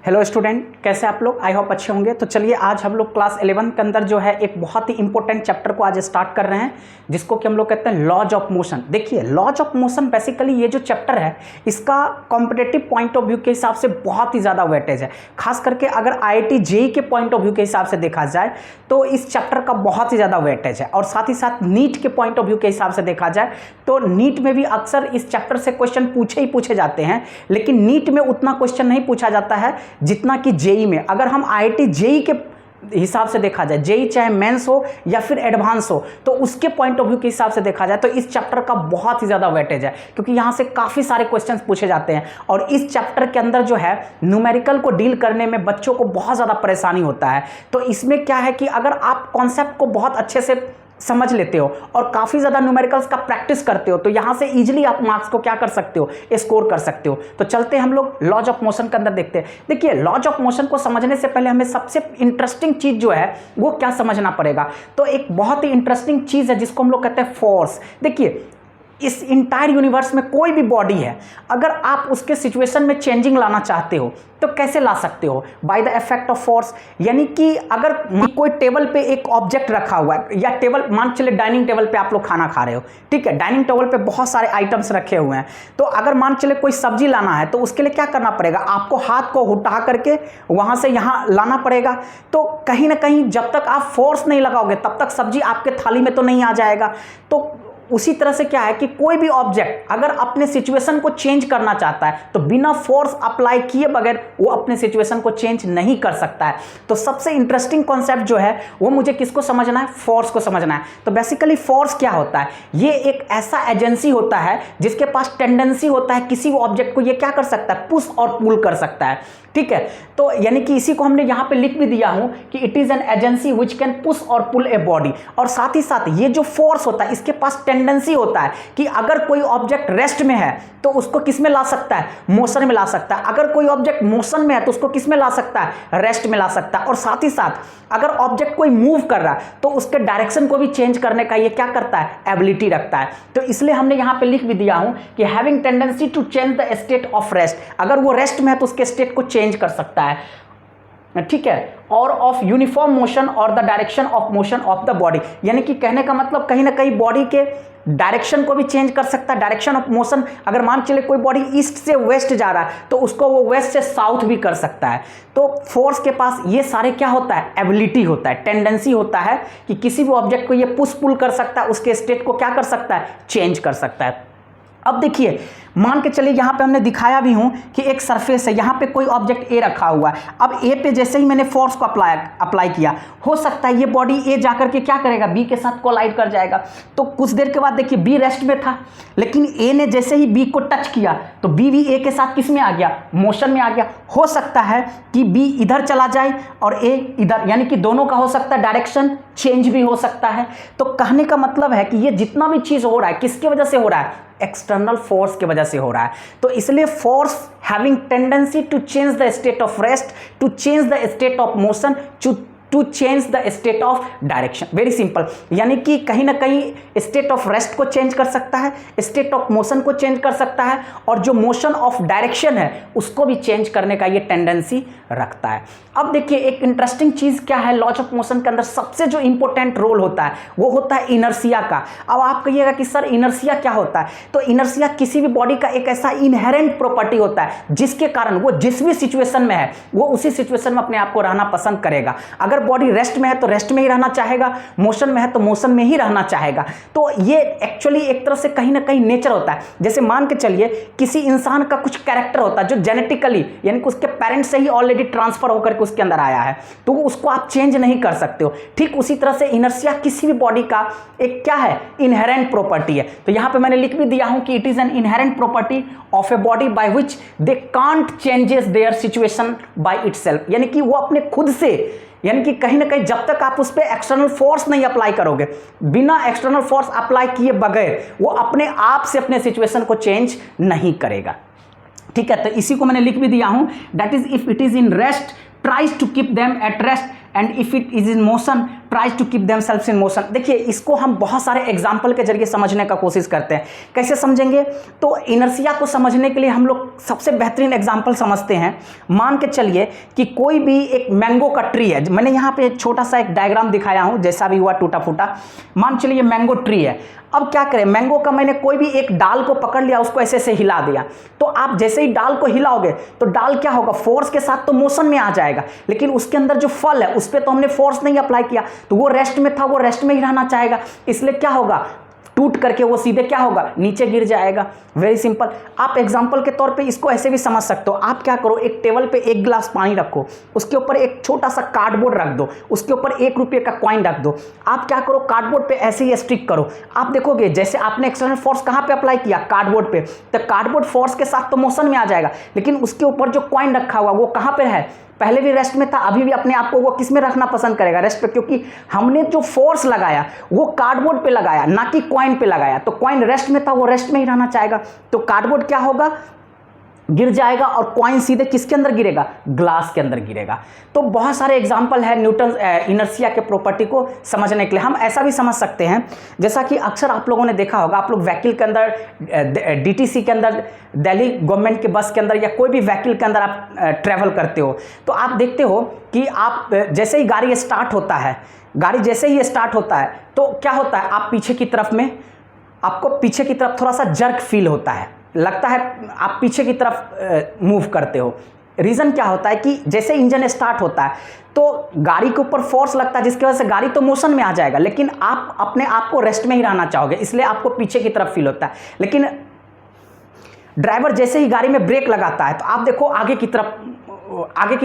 Hello student, कैसे आप लोग? आई होप अच्छे होंगे। तो चलिए आज हम लोग क्लास 11 के अंदर जो है एक बहुत ही इंपॉर्टेंट चैप्टर को आज स्टार्ट कर रहे हैं, जिसको कि हम लोग कहते हैं लॉज ऑफ मोशन। देखिए, लॉज ऑफ मोशन बेसिकली ये जो चैप्टर है इसका कॉम्पिटेटिव पॉइंट ऑफ व्यू के हिसाब से बहुत ही ज़्यादा वेटेज है। खास करके अगर IIT JEE के पॉइंट ऑफ व्यू के हिसाब से देखा जाए तो इस चैप्टर का बहुत ही ज़्यादा वेटेज है, और साथ ही साथ नीट के पॉइंट ऑफ व्यू के हिसाब से देखा जाए तो नीट में भी अक्सर इस चैप्टर से क्वेश्चन पूछे जाते हैं, लेकिन नीट में उतना क्वेश्चन नहीं पूछा जाता है जितना कि जेई में। अगर हम IIT JEE के हिसाब से देखा जाए, जेई चाहे मेंस हो या फिर एडवांस हो, तो उसके पॉइंट ऑफ व्यू के हिसाब से देखा जाए तो इस चैप्टर का बहुत ही ज़्यादा वेटेज है, क्योंकि यहाँ से काफ़ी सारे क्वेश्चंस पूछे जाते हैं। और इस चैप्टर के अंदर जो है न्यूमेरिकल को डील करने में बच्चों को बहुत ज़्यादा परेशानी होता है। तो इसमें क्या है कि अगर आप कॉन्सेप्ट को बहुत अच्छे से समझ लेते हो और काफ़ी ज़्यादा न्यूमेरिकल्स का प्रैक्टिस करते हो तो यहाँ से इजीली आप मार्क्स को क्या कर सकते हो, स्कोर कर सकते हो। तो चलते हैं हम लोग लॉज ऑफ मोशन के अंदर देखते हैं। देखिए, लॉज ऑफ मोशन को समझने से पहले हमें सबसे इंटरेस्टिंग चीज़ जो है वो क्या समझना पड़ेगा। तो एक बहुत ही इंटरेस्टिंग चीज़ है जिसको हम लोग कहते हैं फोर्स। देखिए, इस इंटायर यूनिवर्स में कोई भी बॉडी है, अगर आप उसके सिचुएशन में चेंजिंग लाना चाहते हो तो कैसे ला सकते हो? By the effect of force. यानी कि अगर कोई टेबल पे एक ऑब्जेक्ट रखा हुआ है, या टेबल मान चले डाइनिंग टेबल पे आप लोग खाना खा रहे हो, ठीक है, डाइनिंग टेबल पे बहुत सारे आइटम्स रखे हुए हैं, तो अगर मान चले कोई सब्जी लाना है तो उसके लिए क्या करना पड़ेगा? आपको हाथ को उठा करके वहां से यहाँ लाना पड़ेगा। तो कहीं ना कहीं जब तक आप फोर्स नहीं लगाओगे तब तक सब्जी आपके थाली में तो नहीं आ जाएगा। तो उसी तरह से क्या है कि कोई भी ऑब्जेक्ट अगर अपने सिचुएशन को चेंज करना चाहता है तो बिना फोर्स अप्लाई किए बगैर वो अपने सिचुएशन को चेंज नहीं कर सकता है। तो सबसे इंटरेस्टिंग कॉन्सेप्ट जो है वो मुझे किसको समझना है? फोर्स को समझना है। तो बेसिकली फोर्स क्या होता है? ये एक ऐसा एजेंसी होता है जिसके पास टेंडेंसी होता है किसी ऑब्जेक्ट को ये क्या कर सकता है? पुश और पुल कर सकता है, ठीक है। तो यानी कि इसी को हमने यहां पे लिख भी दिया हूं कि it is an agency which can push और पुल ए बॉडी। और साथ ही साथ ये जो फोर्स होता है इसके पास टेंडेंसी होता है कि अगर कोई ऑब्जेक्ट रेस्ट में है तो उसको किस में ला सकता है? मोशन में ला सकता है। अगर कोई ऑब्जेक्ट मोशन में है तो उसको किस में ला सकता है? रेस्ट में ला सकता है। और साथ ही साथ अगर ऑब्जेक्ट कोई मूव कर रहा है तो उसके डायरेक्शन को भी चेंज करने का ये क्या करता है? एबिलिटी रखता है। तो इसलिए हमने यहां पे लिख भी दिया हूं कि having tendency to change the state of rest. अगर वो रेस्ट में है तो उसके स्टेट को चेंज कर सकता है, ठीक है। और ऑफ यूनिफॉर्म मोशन और the direction of motion of the body. यानी कि कहने का मतलब कहीं ना कहीं बॉडी के डायरेक्शन को भी चेंज कर सकता है। डायरेक्शन ऑफ मोशन, अगर मान चले कोई बॉडी ईस्ट से वेस्ट जा रहा है तो उसको वो वेस्ट से साउथ भी कर सकता है। तो फोर्स के पास ये सारे क्या होता है? एबिलिटी होता है, टेंडेंसी होता है कि किसी भी ऑब्जेक्ट को ये पुश पुल कर सकता है, उसके स्टेट को क्या कर सकता है? चेंज कर सकता है। अब देखिए, मान के चलिए यहाँ पे हमने दिखाया भी हूं कि एक सरफेस है, यहाँ पे कोई ऑब्जेक्ट ए रखा हुआ है। अब ए पे जैसे ही मैंने फोर्स को अप्लाई किया, हो सकता है ये बॉडी ए जाकर के क्या करेगा? बी के साथ कोलाइड कर जाएगा। तो कुछ देर के बाद देखिए बी रेस्ट में था, लेकिन ए ने जैसे ही बी को टच किया तो बी भी ए के साथ किस में आ गया? मोशन में आ गया। हो सकता है कि बी इधर चला जाए और ए इधर, यानी कि दोनों का हो सकता है डायरेक्शन चेंज भी हो सकता है। तो कहने का मतलब है कि ये जितना भी चीज हो रहा है किसकी वजह से हो रहा है? एक्सटर्नल फोर्स की वजह से हो रहा है। तो इसलिए force having tendency to change the state of rest, to change the state of motion, to change the state of direction. Very simple, यानी कि कहीं ना कहीं स्टेट ऑफ रेस्ट को चेंज कर सकता है, स्टेट ऑफ मोशन को चेंज कर सकता है, और जो मोशन ऑफ डायरेक्शन है उसको भी चेंज करने का ये टेंडेंसी रखता है। अब देखिए, एक इंटरेस्टिंग चीज क्या है लॉज ऑफ मोशन के अंदर? सबसे जो इंपॉर्टेंट रोल होता है वो होता है इनर्शिया का। अब आप कहिएगा कि सर इनर्शिया क्या होता है? तो इनर्शिया किसी भी बॉडी का एक ऐसा इनहेरेंट प्रॉपर्टी होता है जिसके कारण वो जिस भी सिचुएशन में है वो उसी सिचुएशन में अपने आप को रहना पसंद करेगा। अगर बॉडी रेस्ट में है तो रेस्ट में ही रहना चाहेगा, मोशन में है तो मोशन में ही रहना चाहेगा। तो ये एक्चुअली एक तरह से कहीं ना कहीं नेचर होता है। जैसे मान के चलिए किसी इंसान का कुछ कैरेक्टर होता है जो जेनेटिकली यानी कि उसके पेरेंट्स से ही ऑलरेडी ट्रांसफर होकर के उसके अंदर आया है, तो उसको आप चेंज नहीं कर सकते हो। ठीक उसी तरह से इनर्शिया किसी भी बॉडी का एक क्या है? इनहेरेंट प्रॉपर्टी है। तो यहां पे मैंने लिख भी दिया हूं कि it is an inherent property of a body by which they can't changes there situation by itself. यानी कि वो अपने खुद से, यानी कि कहीं ना कहीं जब तक आप उस पर एक्सटर्नल फोर्स नहीं अप्लाई करोगे, बिना एक्सटर्नल फोर्स अप्लाई किए बगैर वो अपने आप से अपने सिचुएशन को चेंज नहीं करेगा, ठीक है। तो इसी को मैंने लिख भी दिया हूं, that is if it is in rest tries to keep them at rest, and if it is in motion tries to keep themselves in motion. देखिए इसको हम बहुत सारे एग्जाम्पल के जरिए समझने का कोशिश करते हैं। कैसे समझेंगे? तो इनर्शिया को समझने के लिए हम लोग सबसे बेहतरीन एग्जाम्पल समझते हैं। मान के चलिए कि कोई भी एक मैंगो का ट्री है, मैंने यहाँ पे छोटा सा एक डायग्राम दिखाया हूँ, जैसा भी हुआ टूटा फूटा। मान चलिए मैंगो ट्री है। अब क्या करें, मैंगो का मैंने कोई भी एक डाल को पकड़ लिया, उसको ऐसे से हिला दिया, तो आप जैसे ही डाल को हिलाओगे तो डाल क्या होगा, फोर्स के साथ तो मोशन में आ जाएगा, लेकिन उसके अंदर जो फल है उस पर तो हमने फोर्स नहीं अप्लाई किया, तो वो रेस्ट में था, वो रेस्ट में ही रहना चाहेगा। इसलिए क्या होगा, टूट करके वो सीधे क्या होगा, नीचे गिर जाएगा। Very simple. आप एग्जांपल के तौर पे इसको ऐसे भी समझ सकते हो। आप क्या करो, एक टेबल पे एक गिलास पानी रखो, उसके ऊपर एक छोटा सा कार्डबोर्ड रख दो, उसके ऊपर 1 रुपये का कॉइन रख दो। आप क्या करो, कार्डबोर्ड पे ऐसे ही स्टिक करो। आप देखोगे जैसे आपने एक्सटर्नल फोर्स कहाँ पे अप्लाई किया, कार्डबोर्ड पे, तो कार्डबोर्ड फोर्स के साथ तो मोशन में आ जाएगा, लेकिन उसके ऊपर जो कॉइन रखा हुआ वो कहाँ पे है, पहले भी रेस्ट में था, अभी भी अपने आप को वो किस में रखना पसंद करेगा, रेस्ट पे, क्योंकि हमने जो फोर्स लगाया वो कार्डबोर्ड पे लगाया, ना कि कॉइन पे लगाया। तो कॉइन रेस्ट में था, वो रेस्ट में ही रहना चाहेगा, तो कार्डबोर्ड क्या होगा, गिर जाएगा, और कॉइन सीधे किसके अंदर गिरेगा, ग्लास के अंदर गिरेगा। तो बहुत सारे एग्जांपल है न्यूटन इनर्शिया के प्रॉपर्टी को समझने के लिए। हम ऐसा भी समझ सकते हैं, जैसा कि अक्सर आप लोगों ने देखा होगा, आप लोग व्हीकल के अंदर, डीटीसी के अंदर, दिल्ली गवर्नमेंट के बस के अंदर या कोई भी व्हीकल के अंदर आप ट्रैवल करते हो, तो आप देखते हो कि आप जैसे ही गाड़ी स्टार्ट होता है, गाड़ी जैसे ही स्टार्ट होता है तो क्या होता है, आप पीछे की तरफ में, आपको पीछे की तरफ थोड़ा सा जर्क फील होता है, लगता है आप पीछे की तरफ मूव करते हो। रीज़न क्या होता है कि जैसे इंजन स्टार्ट होता है तो गाड़ी के ऊपर फोर्स लगता है, जिसकी वजह से गाड़ी तो मोशन में आ जाएगा, लेकिन आप अपने आप को रेस्ट में ही रहना चाहोगे, इसलिए आपको पीछे की तरफ फील होता है। लेकिन ड्राइवर जैसे ही गाड़ी में ब्रेक लगाता है तो आप देखो आगे की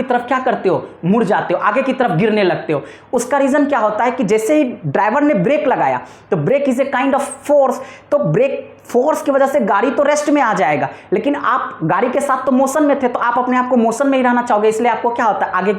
तरफ क्या करते हो, मुड़ जाते हो, आगे की तरफ गिरने लगते हो। उसका रीज़न क्या होता है कि जैसे ही ड्राइवर ने ब्रेक लगाया तो brake is a kind of force, तो ब्रेक फोर्स की वजह से गाड़ी तो रेस्ट में आ जाएगा, लेकिन आप गाड़ी के साथ तो मोशन में थे, तो आप अपने आप को मोशन में ही रहना चाहोगे, इसलिए आपको क्या होता है, आगे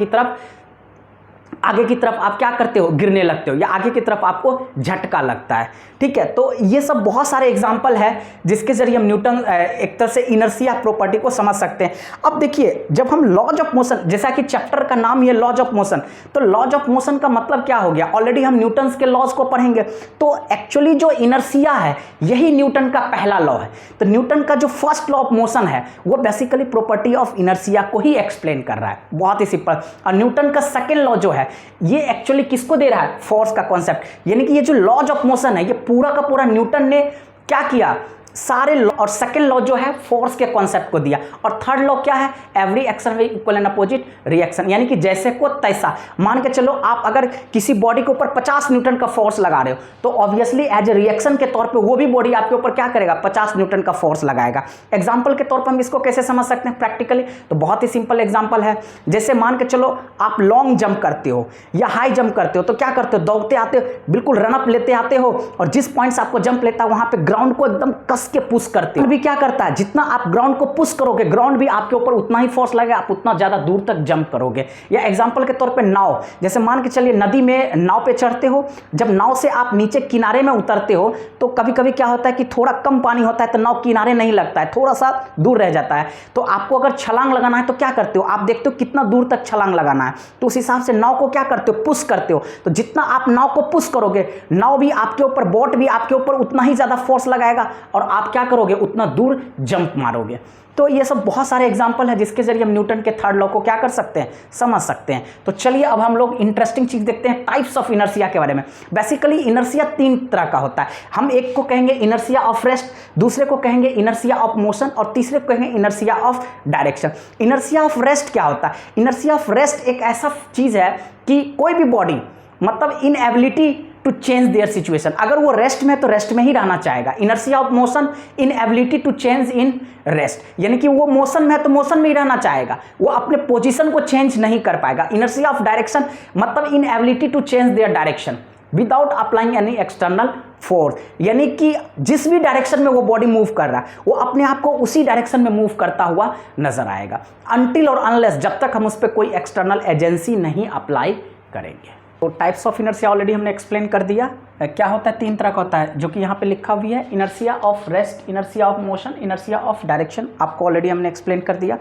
की तरफ आप क्या करते हो, गिरने लगते हो, या आगे की तरफ आपको झटका लगता है। ठीक है, तो ये सब बहुत सारे एग्जाम्पल है जिसके जरिए हम न्यूटन एक तरह से इनर्शिया प्रॉपर्टी को समझ सकते हैं। अब देखिए, जब हम लॉज ऑफ मोशन, जैसा कि चैप्टर का नाम ये लॉज ऑफ मोशन, तो लॉज ऑफ मोशन का मतलब क्या हो गया, ऑलरेडी हम न्यूटन के लॉज को पढ़ेंगे, तो एक्चुअली जो इनर्शिया है यही न्यूटन का पहला लॉ है। तो न्यूटन का जो फर्स्ट लॉ ऑफ मोशन है वो बेसिकली प्रॉपर्टी ऑफ इनर्शिया को ही एक्सप्लेन कर रहा है, बहुत ही सिंपल। और न्यूटन का सेकेंड लॉ जो है ये एक्चुअली किसको दे रहा है, फोर्स का कॉन्सेप्ट, यानी कि ये जो लॉज ऑफ मोशन है ये पूरा का पूरा न्यूटन ने क्या किया, सारे लॉ, और सेकंड लॉ जो है फोर्स के कॉन्सेप्ट को दिया। और थर्ड लॉ क्या है, every action will equal and opposite reaction, यानी कि जैसे को तैसा। मान के चलो आप अगर किसी बॉडी के ऊपर 50 न्यूटन का फोर्स लगा रहे हो तो ऑब्वियसली एज ए रिएक्शन के तौर पे वो भी बॉडी आपके ऊपर क्या करेगा, 50 न्यूटन का फोर्स लगाएगा। एग्जाम्पल के तौर पर हम इसको कैसे समझ सकते हैं प्रैक्टिकली, तो बहुत ही सिंपल एग्जाम्पल है। जैसे मान के चलो आप लॉन्ग जंप करते हो या हाई जंप करते हो, तो क्या करते हो, दौड़ते आते हो, बिल्कुल रनअप लेते आते हो, और जिस पॉइंट से आपको जंप लेता है वहां पे ग्राउंड को एकदम कस के पुश करते हो। भी क्या करता है, जितना आप ग्राउंड को पुश करोगे ग्राउंड भी आपके ऊपर उतना ही फोर्स लगेगा, आप उतना ज्यादा दूर तक जंप करोगे। या एग्जांपल के तौर पे नाव, जैसे मान के चलिए नदी में नाव पे चढ़ते हो, जब नाव से आप नीचे किनारे में उतरते हो तो कभी कभी क्या होता है कि थोड़ा कम पानी होता है तो नाव किनारे नहीं लगता है, थोड़ा सा दूर रह जाता है। तो आपको अगर छलांग लगाना है तो क्या करते हो, आप देखते हो कितना दूर तक छलांग लगाना है, तो उस हिसाब से नाव को क्या करते हो, पुश करते हो। तो जितना आप नाव को पुश करोगे नाव भी आपके ऊपर, बोट भी आपके ऊपर उतना ही ज्यादा फोर्स लगाएगा, और आप क्या करोगे, उतना दूर जंप मारोगे। तो ये सब बहुत सारे एग्जाम्पल है जिसके जरिए हम न्यूटन के थर्ड लॉ को क्या कर सकते हैं, समझ सकते हैं। तो चलिए अब हम लोग इंटरेस्टिंग चीज देखते हैं टाइप्स ऑफ इनर्शिया के बारे में। बेसिकली इनर्शिया 3 तरह का होता है। हम एक को कहेंगे इनर्शिया ऑफ रेस्ट, दूसरे को कहेंगे इनर्शिया ऑफ मोशन, और तीसरे को कहेंगे inertia of direction. Inertia of rest क्या होता है, इनर्शिया ऑफ रेस्ट एक ऐसा चीज है कि कोई भी बॉडी मतलब inability to change their situation, अगर वो रेस्ट में तो रेस्ट में ही रहना चाहेगा। Inertia of motion, inability to change in rest, यानी कि वो मोशन में है तो मोशन में ही रहना चाहेगा, वो अपने पोजीशन को चेंज नहीं कर पाएगा। इनर्शिया ऑफ डायरेक्शन मतलब inability to change their direction without applying any external force, यानी कि जिस भी डायरेक्शन में वो बॉडी मूव कर रहा है वो अपने आप को उसी डायरेक्शन में मूव करता हुआ नजर आएगा, अनटिल और अनलेस, जब तक हम उस पर कोई एक्सटर्नल एजेंसी नहीं अप्लाई करेंगे। तो टाइप्स ऑफ इनर्शिया ऑलरेडी हमने एक्सप्लेन कर दिया। क्या होता है, 3 तरह का होता है, जो कि यहाँ पे लिखा हुआ है, inertia of rest, inertia of motion, inertia of direction. आपको ऑलरेडी हमने एक्सप्लेन कर दिया।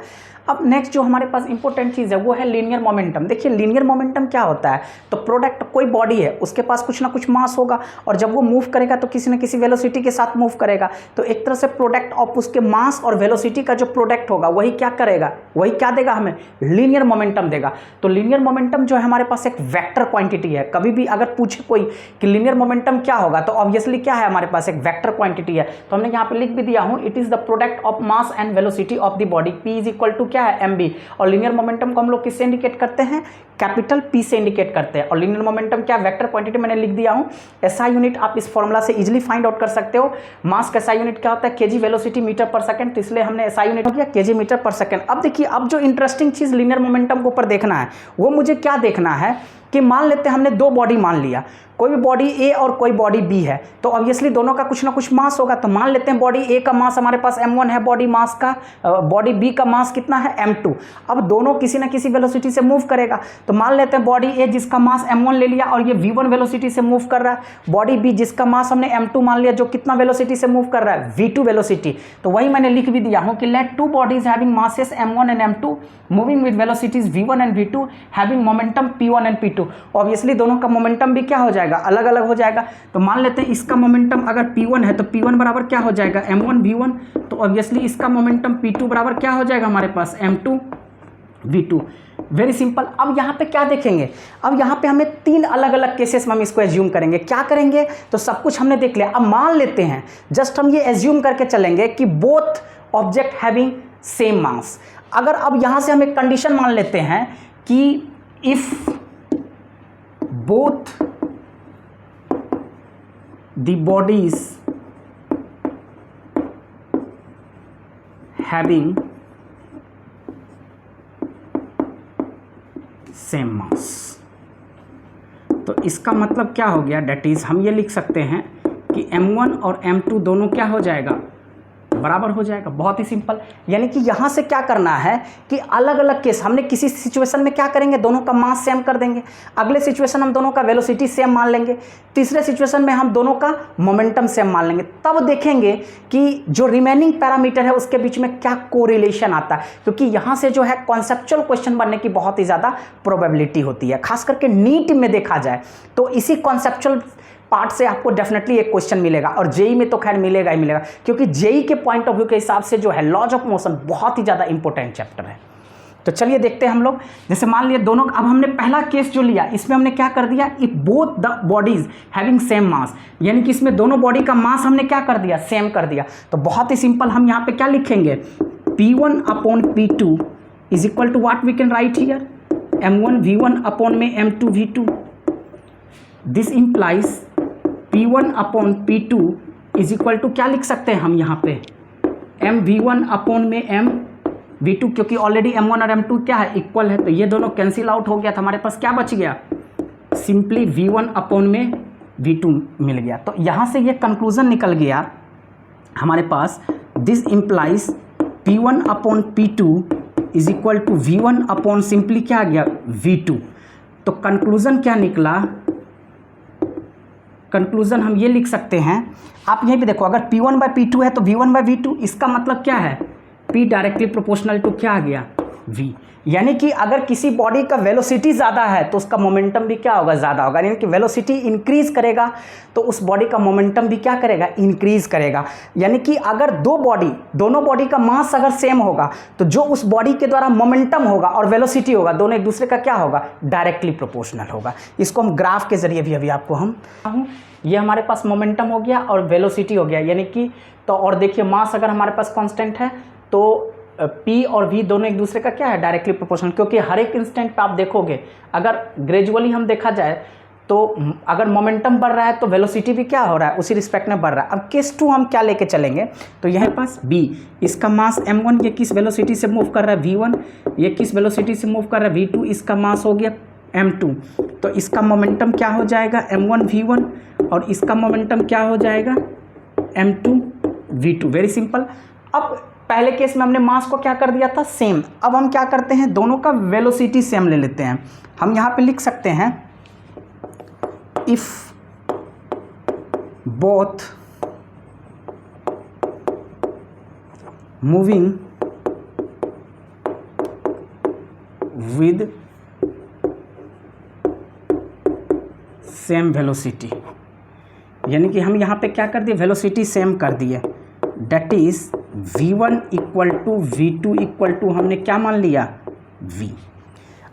अब नेक्स्ट जो हमारे पास इंपॉर्टेंट चीज़ है वो है लीनियर मोमेंटम। देखिए लीनियर मोमेंटम क्या होता है, तो प्रोडक्ट कोई बॉडी है, उसके पास कुछ ना कुछ मास होगा, और जब वो मूव करेगा तो किसी न किसी वेलोसिटी के साथ मूव करेगा। तो एक तरह से प्रोडक्ट ऑफ उसके मास और वेलोसिटी का जो प्रोडक्ट होगा वही क्या करेगा, वही क्या देगा हमें, लीनियर मोमेंटम देगा। तो लीनियर मोमेंटम जो है हमारे पास एक वेक्टर क्वांटिटी है। कभी भी अगर पूछे कोई कि लीनियर मोमेंटम क्या होगा, तो ऑब्वियसली क्या है, हमारे पास एक वेक्टर क्वांटिटी है। तो हमने यहाँ पे लिख भी दिया हूँ, it is the product of mass and velocity of the body, P is equal to क्या है, mb। और लीनियर मोमेंटम को हम लोग किससे इंडिकेट करते हैं, कैपिटल P से इंडिकेट करते हैं। और लीनियर मोमेंटम क्या, वेक्टर क्वांटिटी मैंने लिख दिया हूं। एसआई यूनिट आप इस फॉर्मूला से इजीली फाइंड आउट कर सकते हो। मास का एसआई यूनिट क्या होता है, केजी वेलोसिटी मीटर पर सेकंड, तो इसलिए हमने एसआई यूनिट हो गया केजी मीटर पर सेकंड। अब देखिए, अब जो इंटरेस्टिंग चीज लीनियर मोमेंटम के ऊपर देखना है वो मुझे क्या देखना है कि मान लेते हैं हमने दो बॉडी मान लिया, कोई भी बॉडी ए और कोई बॉडी बी है, तो ऑब्वियसली दोनों का कुछ ना कुछ मास होगा। तो मान लेते हैं बॉडी ए का मास हमारे पास m1 है, बॉडी बी का मास कितना है, m2। अब दोनों किसी ना किसी वेलोसिटी से मूव करेगा। तो मान लेते हैं बॉडी ए जिसका मास m1 ले लिया और ये v1 वेलोसिटी से मूव कर रहा है, बॉडी बी जिसका मास हमने m2 मान लिया जो कितना वेलोसिटी से मूव कर रहा है, v2 वेलोसिटी। तो वही मैंने लिख भी दिया हूं कि let two bodies having masses m1 and m2 moving with velocities v1 and v2 having momentum p1 and p2। Obviously दोनों का मोमेंटम भी क्या हो जाएगा, अलग अलग हो जाएगा। तो मान लेते हैं इसका मोमेंटम अगर p1 है तो p1 बराबर क्या हो जाएगा, m1 v1। तो ऑब्वियसली इसका मोमेंटम p2 बराबर क्या हो जाएगा हमारे पास, m2 v2। Very simple. अब यहाँ पे क्या देखेंगे, अब यहाँ पे हमें 3 अलग अलग केसेस में हम इसको एज्यूम करेंगे। क्या करेंगे, तो सब कुछ हमने देख लिया। अब मान लेते हैं, जस्ट हम ये एज्यूम करके चलेंगे कि both object having same mass. अगर अब यहाँ से हम एक कंडीशन मान लेते हैं कि if both the bodies having same mass, तो इसका मतलब क्या हो गया, डेट इज हम ये लिख सकते हैं कि m1 और m2 दोनों क्या हो जाएगा, बराबर हो जाएगा। बहुत ही सिंपल। यानी कि यहां से क्या करना है कि अलग अलग केस हमने किसी सिचुएशन में क्या करेंगे, दोनों का मास सेम कर देंगे, अगले सिचुएशन हम दोनों का वेलोसिटी सेम मान लेंगे, तीसरे सिचुएशन में हम दोनों का मोमेंटम सेम मान लेंगे। तब देखेंगे कि जो रिमेनिंग पैरामीटर है उसके बीच में क्या कोरिलेशन आता है, क्योंकि यहां से जो है कॉन्सेप्चुअल क्वेश्चन बनने की बहुत ही ज्यादा प्रोबेबिलिटी होती है। खास करके नीट में देखा जाए तो इसी कॉन्सेप्चुअल पार्ट से आपको डेफिनेटली एक क्वेश्चन मिलेगा, और जेई में तो खैर मिलेगा ही मिलेगा, क्योंकि जेई के पॉइंट ऑफ व्यू के हिसाब से जो है लॉज ऑफ मोशन बहुत ही ज़्यादा इंपॉर्टेंट चैप्टर है। तो चलिए देखते हैं हम लोग। जैसे मान लिया दोनों, अब हमने पहला केस जो लिया इसमें हमने क्या कर दिया, if both the bodies having same mass, यानी कि इसमें दोनों बॉडी का मास हमने क्या कर दिया, सेम कर दिया। तो बहुत ही सिंपल, हम यहाँ पे क्या लिखेंगे, P1 upon P2 is equal to what we can write here, M1 V1 upon में M2 V2। This implies P1 upon P2 is equal to क्या लिख सकते हैं हम यहाँ पे, M V1 अपॉन में M V2, क्योंकि ऑलरेडी M1 और M2 क्या है, इक्वल है। तो ये दोनों कैंसिल आउट हो गया, तो हमारे पास क्या बच गया, सिंपली V1 अपॉन में V2 मिल गया। तो यहाँ से ये कंक्लूजन निकल गया हमारे पास, this implies P1 upon P2 is equal to V1 upon simply क्या आ गया, V2। तो कंक्लूजन क्या निकला, कंक्लूजन हम ये लिख सकते हैं, आप यहीं पे देखो, अगर P1 बाई P2 है तो V1 बाई V2, इसका मतलब क्या है, P डायरेक्टली प्रोपोर्शनल टू क्या आ गया, V। यानी कि अगर किसी बॉडी का वेलोसिटी ज़्यादा है तो उसका मोमेंटम भी क्या होगा, ज़्यादा होगा। यानी कि वेलोसिटी इंक्रीज करेगा तो उस बॉडी का मोमेंटम भी क्या करेगा, इंक्रीज करेगा। यानी कि अगर दोनों बॉडी का मास अगर सेम होगा तो जो उस बॉडी के द्वारा मोमेंटम होगा और वेलोसिटी होगा, दोनों एक दूसरे का क्या होगा, डायरेक्टली प्रोपोर्शनल होगा। इसको हम ग्राफ के जरिए भी अभी आपको हम ये हमारे पास मोमेंटम हो गया और वेलोसिटी हो गया, यानी कि तो और देखिए मास अगर हमारे पास कांस्टेंट है तो P और V दोनों एक दूसरे का क्या है, डायरेक्टली प्रोपोर्शनल। क्योंकि हर एक इंस्टेंट पे आप देखोगे, अगर ग्रेजुअली हम देखा जाए तो अगर मोमेंटम बढ़ रहा है तो वेलोसिटी भी क्या हो रहा है, उसी रिस्पेक्ट में बढ़ रहा है। अब केस 2 हम क्या लेके चलेंगे, तो यहाँ पास B, इसका मास M1, ये किस वेलोसिटी से मूव कर रहा है, V1, ये किस वेलोसिटी से मूव कर रहा है, V2, इसका मास हो गया M2। तो इसका मोमेंटम क्या हो जाएगा, M1 V1, और इसका मोमेंटम क्या हो जाएगा, M2 V2। Very simple. अब पहले केस में हमने मास को क्या कर दिया था, सेम। अब हम क्या करते हैं, दोनों का वेलोसिटी सेम ले लेते हैं। हम यहाँ पे लिख सकते हैं if both moving with same velocity, यानी कि हम यहाँ पे क्या कर दिए, वेलोसिटी सेम कर दिए, that is v1 equal to v2 equal to हमने क्या मान लिया, v।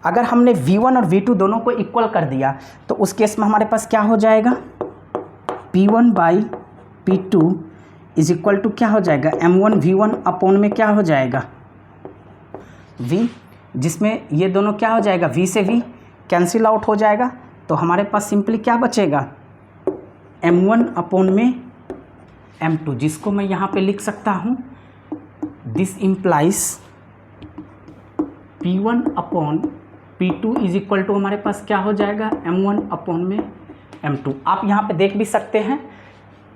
अगर हमने v1 और v2 दोनों को इक्वल कर दिया तो उस केस में हमारे पास क्या हो जाएगा, p1 by p2 is equal to क्या हो जाएगा, m1 v1 अपॉन में क्या हो जाएगा, v, जिसमें ये दोनों क्या हो जाएगा, v से v कैंसिल आउट हो जाएगा, तो हमारे पास सिंपली क्या बचेगा, m1 अपॉन में m2, जिसको मैं यहाँ पे लिख सकता हूँ this implies p1 upon p2 is equal to हमारे पास क्या हो जाएगा, m1 अपॉन में m2। आप यहाँ पे देख भी सकते हैं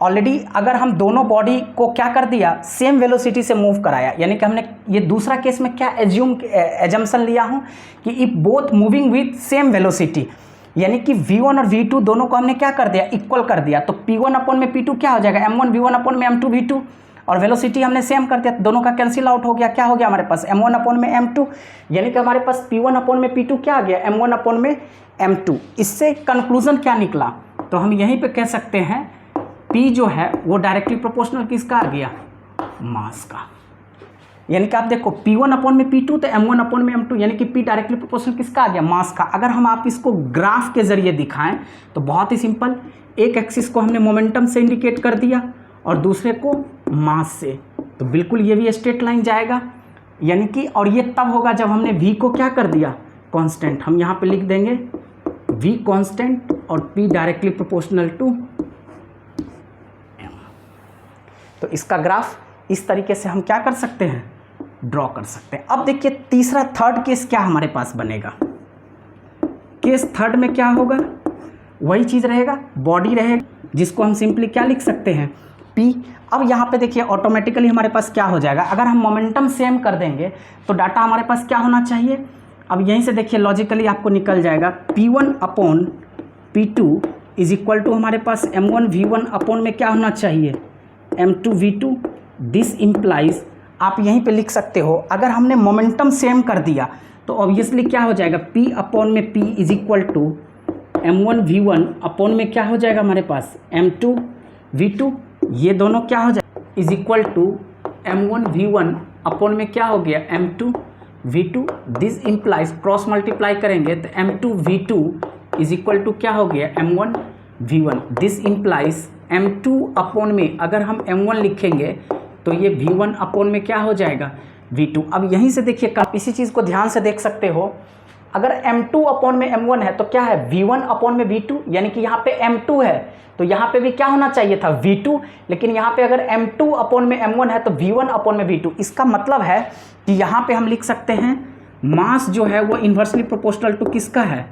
ऑलरेडी, अगर हम दोनों बॉडी को क्या कर दिया, सेम वेलोसिटी से मूव कराया, यानी कि हमने ये दूसरा केस में क्या एजम्पशन लिया हूँ कि if both moving with same velocity, यानी कि v1 और v2 दोनों को हमने क्या कर दिया, इक्वल कर दिया, तो p1 अपॉन में p2 क्या हो जाएगा, m1 v1 अपॉन में m2 v2, और वेलोसिटी हमने सेम कर दिया, दोनों का कैंसिल आउट हो गया, क्या हो गया हमारे पास, m1 अपॉन में m2, यानी कि हमारे पास p1 अपॉन में p2 क्या आ गया, m1 अपॉन में m2। इससे कंक्लूजन क्या निकला, तो हम यहीं पे कह सकते हैं p जो है वो डायरेक्टली प्रोपोर्शनल किसका आ गया, मास का। यानी कि आप देखो p1 अपॉन में p2 तो m1 अपॉन में m2, यानी कि p डायरेक्टली प्रोपोर्शनल किसका आ गया, मास का। अगर हम आप इसको ग्राफ के जरिए दिखाएं तो बहुत ही सिंपल, एक एक्सिस को हमने मोमेंटम से इंडिकेट कर दिया और दूसरे को मास से, तो बिल्कुल ये भी स्ट्रेट लाइन जाएगा, यानी कि, और ये तब होगा जब हमने v को क्या कर दिया, कांस्टेंट। हम यहाँ पे लिख देंगे v कांस्टेंट और p directly proportional to m। तो इसका ग्राफ इस तरीके से हम क्या कर सकते हैं, ड्रॉ कर सकते हैं। अब देखिए तीसरा, थर्ड केस क्या हमारे पास बनेगा, केस थर्ड में क्या होगा, वही चीज़ रहेगा, बॉडी रहेगा, जिसको हम सिंपली क्या लिख सकते हैं, p। अब यहाँ पे देखिए ऑटोमेटिकली हमारे पास क्या हो जाएगा, अगर हम मोमेंटम सेम कर देंगे तो डाटा हमारे पास क्या होना चाहिए, अब यहीं से देखिए लॉजिकली आपको निकल जाएगा p1 upon p2 is equal to हमारे पास m1 v1 अपॉन में क्या होना चाहिए, m2 v2। दिस इम्प्लाइज, आप यहीं पे लिख सकते हो, अगर हमने मोमेंटम सेम कर दिया तो ऑब्वियसली क्या हो जाएगा, p अपॉन में p is equal to m1 v1 upon में क्या हो जाएगा हमारे पास, m2 v2, ये दोनों क्या हो जाएगा, is equal to m1 v1 upon में क्या हो गया, m2 v2। This implies, cross multiply करेंगे तो m2 v2 is equal to क्या हो गया, m1 v1। This implies m2 upon में अगर हम m1 लिखेंगे तो ये v1 अपॉन में क्या हो जाएगा, v2। अब यहीं से देखिए, आप इसी चीज़ को ध्यान से देख सकते हो, अगर m2 अपॉन में m1 है तो क्या है, v1 अपॉन में v2, यानी कि यहाँ पे m2 है तो यहाँ पे भी क्या होना चाहिए था, v2, लेकिन यहाँ पे अगर m2 अपॉन में m1 है तो v1 अपॉन में v2। इसका मतलब है कि यहाँ पे हम लिख सकते हैं मास जो है वो इन्वर्सली प्रोपोर्शनल टू किसका है,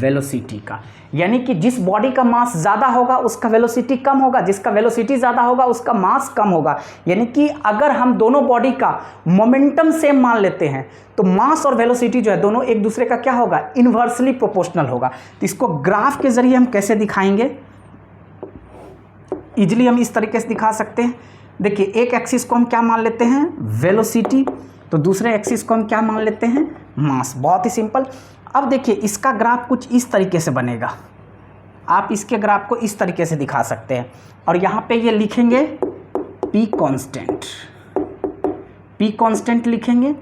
वेलोसिटी का, यानी कि जिस बॉडी का मास ज़्यादा होगा उसका वेलोसिटी कम होगा, जिसका वेलोसिटी ज़्यादा होगा उसका मास कम होगा। यानी कि अगर हम दोनों बॉडी का मोमेंटम सेम मान लेते हैं तो मास और वेलोसिटी जो है दोनों एक दूसरे का क्या होगा, इन्वर्सली प्रोपोर्शनल होगा। तो इसको ग्राफ के जरिए हम कैसे दिखाएंगे, इजिली हम इस तरीके से दिखा सकते हैं। देखिए एक एक्सिस को हम क्या मान लेते हैं, वेलोसिटी, तो दूसरे एक्सिस को हम क्या मान लेते हैं, मास। बहुत ही सिंपल। अब देखिए इसका ग्राफ कुछ इस तरीके से बनेगा, आप इसके ग्राफ को इस तरीके से दिखा सकते हैं और यहाँ पे ये लिखेंगे p कांस्टेंट, p कांस्टेंट लिखेंगे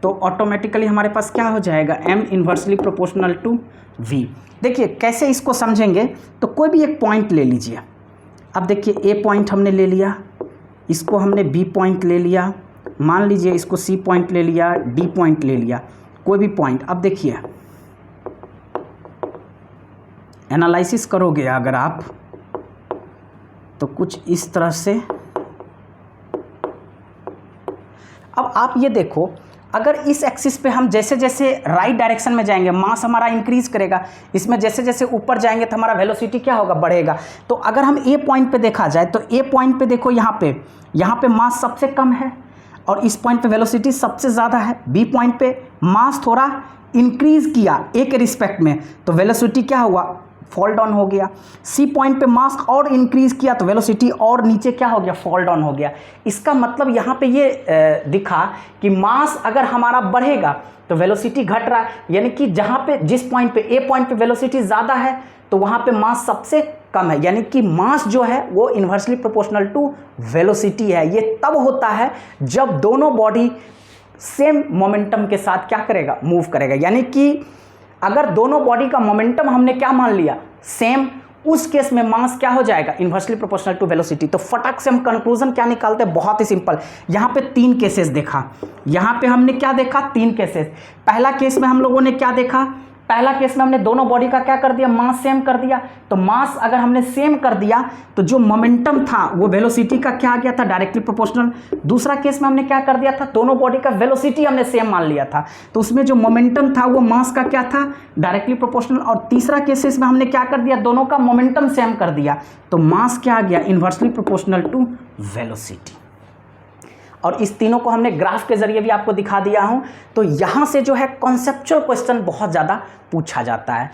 तो ऑटोमेटिकली हमारे पास क्या हो जाएगा, m inversely proportional to v। देखिए कैसे इसको समझेंगे, तो कोई भी एक पॉइंट ले लीजिए। अब देखिए a पॉइंट हमने ले लिया, इसको हमने b पॉइंट ले लिया, मान लीजिए इसको c पॉइंट ले लिया, d पॉइंट ले लिया, कोई भी पॉइंट। अब देखिए एनालिसिस करोगे अगर आप तो कुछ इस तरह से। अब आप ये देखो, अगर इस एक्सिस पे हम जैसे जैसे राइट डायरेक्शन में जाएंगे मास हमारा इंक्रीज करेगा, इसमें जैसे जैसे ऊपर जाएंगे तो हमारा वेलोसिटी क्या होगा, बढ़ेगा। तो अगर हम ए पॉइंट पे देखा जाए तो ए पॉइंट पे देखो, यहाँ पे मास सबसे कम है और इस पॉइंट पे वेलोसिटी सबसे ज़्यादा है। बी पॉइंट पे मास थोड़ा इंक्रीज किया ए के रिस्पेक्ट में तो वेलोसिटी क्या हुआ, फॉल डाउन हो गया। सी पॉइंट पे मास और इंक्रीज किया तो वेलोसिटी और नीचे क्या हो गया, फॉल डाउन हो गया। इसका मतलब यहाँ पे ये दिखा कि मास अगर हमारा बढ़ेगा तो वेलोसिटी घट रहा है, यानी कि जहाँ पे जिस पॉइंट पे ए पॉइंट पे वेलोसिटी ज़्यादा है तो वहाँ पे मास सबसे कम है, यानी कि मास जो है वो इन्वर्सली प्रोपोर्शनल टू वेलोसिटी है। ये तब होता है जब दोनों बॉडी सेम मोमेंटम के साथ क्या करेगा, मूव करेगा। यानी कि अगर दोनों बॉडी का मोमेंटम हमने क्या मान लिया, सेम, उस केस में मास क्या हो जाएगा, इन्वर्सली प्रोपोर्शनल टू वेलोसिटी। तो फटाक से हम कंक्लूजन क्या निकालते हैं, बहुत ही सिंपल। यहाँ पे 3 केसेस देखा, यहाँ पे हमने क्या देखा, 3 केसेस। पहला केस में हम लोगों ने क्या देखा, पहला केस में हमने दोनों बॉडी का क्या कर दिया, मास सेम कर दिया। तो मास अगर हमने सेम कर दिया तो जो मोमेंटम था वो वेलोसिटी का क्या आ गया था, डायरेक्टली प्रोपोर्शनल। दूसरा केस में हमने क्या कर दिया था, दोनों बॉडी का वेलोसिटी हमने सेम मान लिया था, तो उसमें जो मोमेंटम था वो मास का क्या था, डायरेक्टली प्रोपोर्शनल। और तीसरा केसेस में हमने क्या कर दिया, दोनों का मोमेंटम सेम कर दिया, तो मास क्या आ गया, इन्वर्सली प्रोपोर्शनल टू वेलोसिटी। और इस तीनों को हमने ग्राफ के जरिए भी आपको दिखा दिया हूं। तो यहां से जो है कॉन्सेप्चुअल क्वेश्चन बहुत ज़्यादा पूछा जाता है।